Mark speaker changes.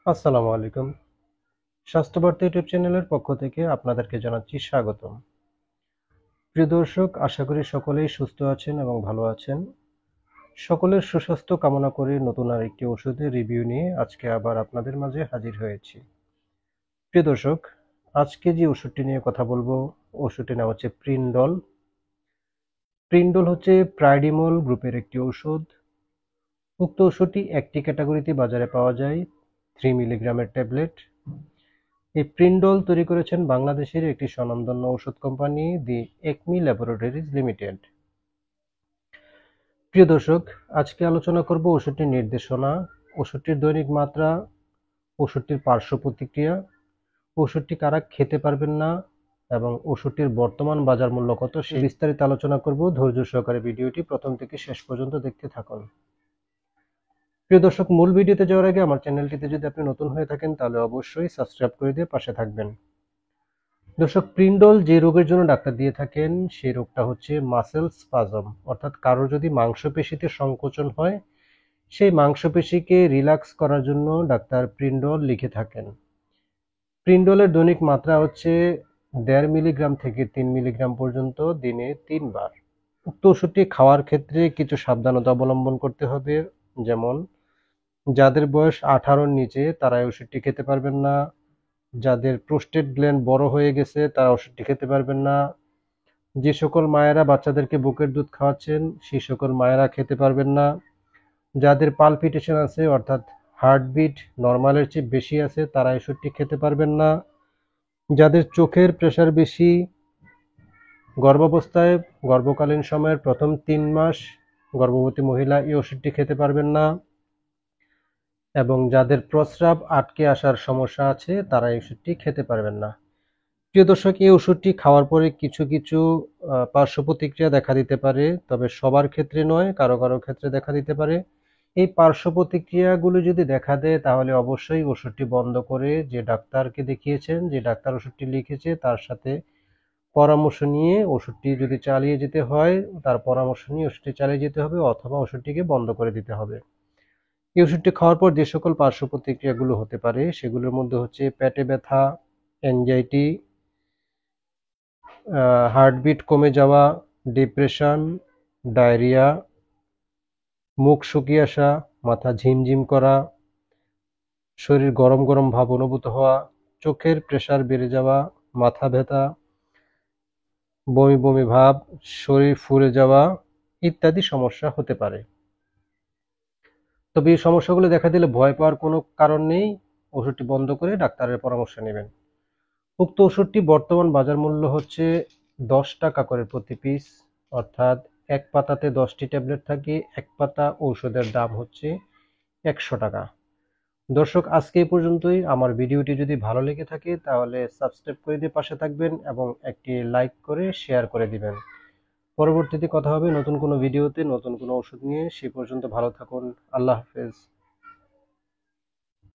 Speaker 1: আসসালামু আলাইকুম। স্বাস্থ্যবার্তা ইউটিউব চ্যানেলের পক্ষ থেকে আপনাদেরকে জানাচ্ছি স্বাগতম। প্রিয় দর্শক, আশা করি সকলেই সুস্থ আছেন এবং ভালো আছেন। সকলের সুস্বাস্থ্য কামনা করে নতুন আরেকটি ওষুধের রিভিউ নিয়ে আজকে আবার আপনাদের মাঝে হাজির হয়েছি। প্রিয় দর্শক, আজকে যে ওষুধটি নিয়ে কথা বলবো, ওষুধটির নাম হচ্ছে প্রিন্ডল। প্রিন্ডল হচ্ছে প্রাইডিমল গ্রুপের একটি ওষুধ। উক্ত ওষুধটি একটি ক্যাটাগরিতে বাজারে পাওয়া যায়, 3 মিলিগ্রামের ট্যাবলেট। এই প্রিন্ডল তৈরি করেছেন বাংলাদেশের একটি স্বনামধন্য ওষুধ company the Acme laboratories limited. প্রিয় দর্শক, আজকে আলোচনা করব ওষুধটির নির্দেশনা, ওষুধটির দৈনিক মাত্রা, ওষুধটির পার্শ্ব প্রতিক্রিয়া, ওষুধটি কারা খেতে পারবেন না এবং ওষুধটির বর্তমান বাজার মূল্য কত সে বিস্তারিত আলোচনা করব। ধৈর্য সহকারে ভিডিওটি প্রথম থেকে শেষ পর্যন্ত দেখতে থাকুন। প্রিয় দর্শক, মূল ভিডিওতে যাওয়ার আগে আমার চ্যানেলটিতে যদি আপনি নতুন হয়ে থাকেন তাহলে অবশ্যই সাবস্ক্রাইব করে দিয়ে পাশে থাকবেন। দর্শক, প্রিন্ডল যে রোগের জন্য ডাক্তার দিয়ে থাকেন সেই রোগটা হচ্ছে মাসেল স্পাজম, অর্থাৎ কারোর যদি মাংসপেশিতে সংকোচন হয় সেই মাংসপেশিকে রিল্যাক্স করার জন্য ডাক্তার প্রিন্ডল লিখে থাকেন। প্রিন্ডলের দৈনিক মাত্রা হচ্ছে 1.5 মিলিগ্রাম থেকে 3 মিলিগ্রাম পর্যন্ত দিনে 3 বার। উক্ত ওষুধটি খাওয়ার ক্ষেত্রে কিছু সাবধানতা অবলম্বন করতে হবে, যেমন যাদের বয়স 18-র নিচে তারা এই ওষুধটি খেতে পারবেন না, যাদের প্রোস্টেট গ্ল্যান্ড বড় হয়ে গেছে তারা ওষুধটি খেতে পারবেন না, যে সকল মায়েরা বাচ্চাদেরকে বুকের দুধ খাওয়াচ্ছেন সেই সকল মায়েরা খেতে পারবেন না, যাদের পালপিটেশন আছে অর্থাৎ হার্টবিট নর্মালের চেয়ে বেশি আছে তারা এই ওষুধটি খেতে পারবেন না, যাদের চোখের প্রেশার বেশি, গর্ভাবস্থায় গর্ভকালীন সময়ের প্রথম 3 মাস গর্ভবতী মহিলা এই ওষুধটি খেতে পারবেন না, এবং যাদের প্রস্রাব আটকে আসার সমস্যা আছে তারা এই ওষুধটি খেতে পারবেন না। প্রিয় দর্শক, এই ওষুধটি খাওয়ার পরে কিছু কিছু পার্শ্ব প্রতিক্রিয়া দেখা দিতে পারে, তবে সবার ক্ষেত্রে নয়, কারো কারো ক্ষেত্রে দেখা দিতে পারে। এই পার্শ্ব প্রতিক্রিয়াগুলো যদি দেখা দেয় তাহলে অবশ্যই ওষুধটি বন্ধ করে যে ডাক্তারকে দেখিয়েছেন, যে ডাক্তার ওষুধটি লিখেছে তার সাথে পরামর্শ নিয়ে ওষুধটি যদি চালিয়ে যেতে হয় তার পরামর্শ নিয়ে ওষুধটি চালিয়ে যেতে হবে, অথবা ওষুধটিকে বন্ধ করে দিতে হবে। এই ওষুধটি খাওয়ার পর যে সকল পার্শ্ব প্রতিক্রিয়াগুলো হতে পারে সেগুলোর মধ্যে হচ্ছে পেটে ব্যথা, অ্যাংজাইটি, হার্টবিট কমে যাওয়া, ডিপ্রেশন, ডায়রিয়া, মুখ শুকিয়ে আসা, মাথা ঝিমঝিম করা, শরীর গরম গরম ভাব অনুভূত হওয়া, চোখের প্রেসার বেড়ে যাওয়া, মাথা ব্যথা, বমি বমি ভাব, শরীর ফুলে যাওয়া ইত্যাদি সমস্যা হতে পারে। তবে এই সমস্যাগুলো দেখা দিলে ভয় পাওয়ার কোনো কারণ নেই, ওষুধটি বন্ধ করে ডাক্তারের পরামর্শ নেবেন। উক্ত ওষুধটি বর্তমান বাজার মূল্য হচ্ছে 10 টাকা করে প্রতি পিস, অর্থাৎ এক পাতাতে 10টি ট্যাবলেট থাকে, এক পাতা ঔষধের দাম হচ্ছে 100 টাকা। দর্শক, আজকে এই পর্যন্তই। আমার ভিডিওটি যদি ভালো লেগে থাকে তাহলে সাবস্ক্রাইব করে দিয়ে পাশে থাকবেন এবং একটি লাইক করে শেয়ার করে দিবেন। পরবর্তীতে কথা হবে নতুন কোনো ভিডিওতে নতুন কোনো ওষুধ নিয়ে। সে পর্যন্ত ভালো থাকুন। আল্লাহ হাফেজ।